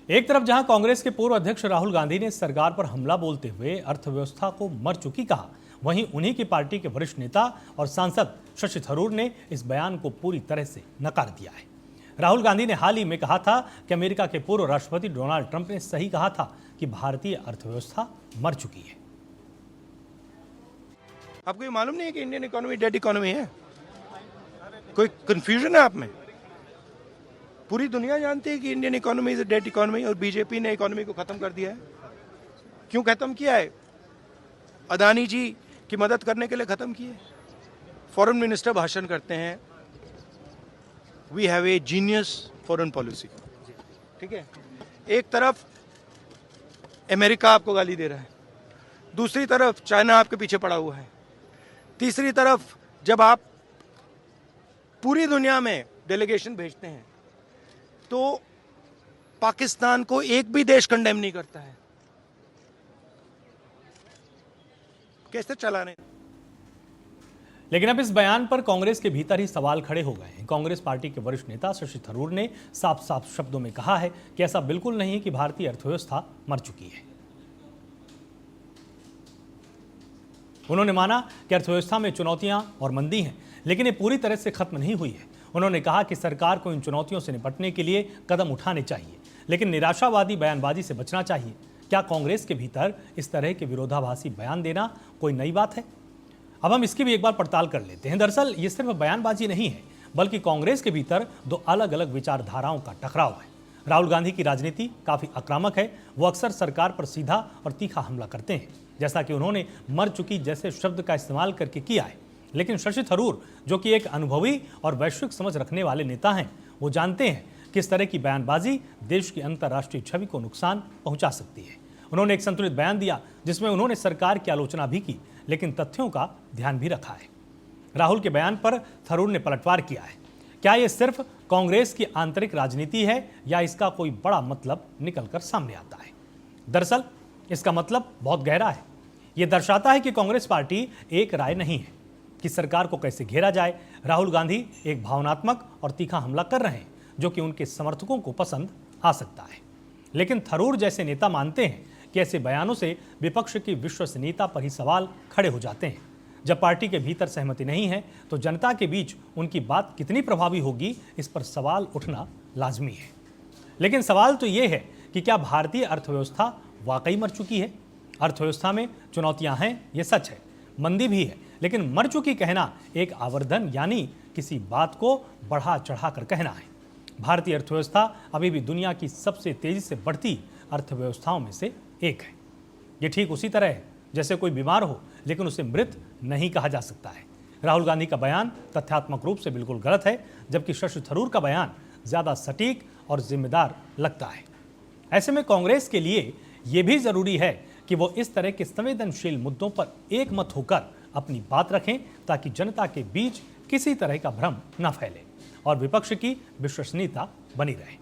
एक तरफ जहां कांग्रेस के पूर्व अध्यक्ष राहुल गांधी ने सरकार पर हमला बोलते हुए अर्थव्यवस्था को मर चुकी कहा, वहीं उन्हीं की पार्टी के वरिष्ठ नेता और सांसद शशि थरूर ने इस बयान को पूरी तरह से नकार दिया है। राहुल गांधी ने हाल ही में कहा था कि अमेरिका के पूर्व राष्ट्रपति डोनाल्ड ट्रंप ने सही कहा था कि भारतीय अर्थव्यवस्था मर चुकी है। आपको ये मालूम नहीं है कि इंडियन इकोनॉमी डेड इकोनॉमी है? कोई कंफ्यूजन है आप में? पूरी दुनिया जानती है कि Indian economy is a dead economy और बीजेपी ने इकोनॉमी को खत्म कर दिया है। क्यों खत्म किया है? अदानी जी की मदद करने के लिए खत्म किए। फॉरेन मिनिस्टर भाषण करते हैं, we have a genius foreign policy, ठीक है। एक तरफ अमेरिका आपको गाली दे रहा है, दूसरी तरफ चाइना आपके पीछे पड़ा हुआ है, तीसरी तरफ जब आप पूरी दुनिया में डेलीगेशन भेजते हैं तो पाकिस्तान को एक भी देश कंडेम नहीं करता है। कैसे चलाने? लेकिन अब इस बयान पर कांग्रेस के भीतर ही सवाल खड़े हो गए हैं। कांग्रेस पार्टी के वरिष्ठ नेता शशि थरूर ने साफ साफ शब्दों में कहा है कि ऐसा बिल्कुल नहीं है कि भारतीय अर्थव्यवस्था मर चुकी है। उन्होंने माना कि अर्थव्यवस्था में चुनौतियां और मंदी हैं, लेकिन ये पूरी तरह से खत्म नहीं हुई है। उन्होंने कहा कि सरकार को इन चुनौतियों से निपटने के लिए कदम उठाने चाहिए, लेकिन निराशावादी बयानबाजी से बचना चाहिए। क्या कांग्रेस के भीतर इस तरह के विरोधाभासी बयान देना कोई नई बात है? अब हम इसकी भी एक बार पड़ताल कर लेते हैं। दरअसल ये सिर्फ बयानबाजी नहीं है, बल्कि कांग्रेस के भीतर दो अलग अलग विचारधाराओं का टकराव है। राहुल गांधी की राजनीति काफी आक्रामक है। वो अक्सर सरकार पर सीधा और तीखा हमला करते हैं, जैसा कि उन्होंने मर चुकी जैसे शब्द का इस्तेमाल करके किया है। लेकिन शशि थरूर, जो कि एक अनुभवी और वैश्विक समझ रखने वाले नेता हैं, वो जानते हैं कि इस तरह की बयानबाजी देश की अंतर्राष्ट्रीय छवि को नुकसान पहुंचा सकती है। उन्होंने एक संतुलित बयान दिया जिसमें उन्होंने सरकार की आलोचना भी की, लेकिन तथ्यों का ध्यान भी रखा है। राहुल के बयान पर थरूर ने पलटवार किया है। क्या यह सिर्फ कांग्रेस की आंतरिक राजनीति है या इसका कोई बड़ा मतलब निकलकर सामने आता है? दरअसल इसका मतलब बहुत गहरा है। यह दर्शाता है कि कांग्रेस पार्टी एक राय नहीं है कि सरकार को कैसे घेरा जाए। राहुल गांधी एक भावनात्मक और तीखा हमला कर रहे हैं, जो कि उनके समर्थकों को पसंद आ सकता है। लेकिन थरूर जैसे नेता मानते हैं कि ऐसे बयानों से विपक्ष की विश्वसनीयता पर ही सवाल खड़े हो जाते हैं। जब पार्टी के भीतर सहमति नहीं है तो जनता के बीच उनकी बात कितनी प्रभावी होगी, इस पर सवाल उठना लाजमी है। लेकिन सवाल तो ये है कि क्या भारतीय अर्थव्यवस्था वाकई मर चुकी है? अर्थव्यवस्था में चुनौतियां हैं, ये सच है, मंदी भी है, लेकिन मर चुकी कहना एक आवर्धन यानी किसी बात को बढ़ा चढ़ाकर कहना है। भारतीय अर्थव्यवस्था अभी भी दुनिया की सबसे तेजी से बढ़ती अर्थव्यवस्थाओं में से एक है। ये ठीक उसी तरह है जैसे कोई बीमार हो लेकिन उसे मृत नहीं कहा जा सकता है। राहुल गांधी का बयान तथ्यात्मक रूप से बिल्कुल गलत है, जबकि शशि थरूर का बयान ज्यादा सटीक और जिम्मेदार लगता है। ऐसे में कांग्रेस के लिए यह भी जरूरी है कि वो इस तरह के संवेदनशील मुद्दों पर एक मत होकर अपनी बात रखें, ताकि जनता के बीच किसी तरह का भ्रम न फैले और विपक्ष की विश्वसनीयता बनी रहे।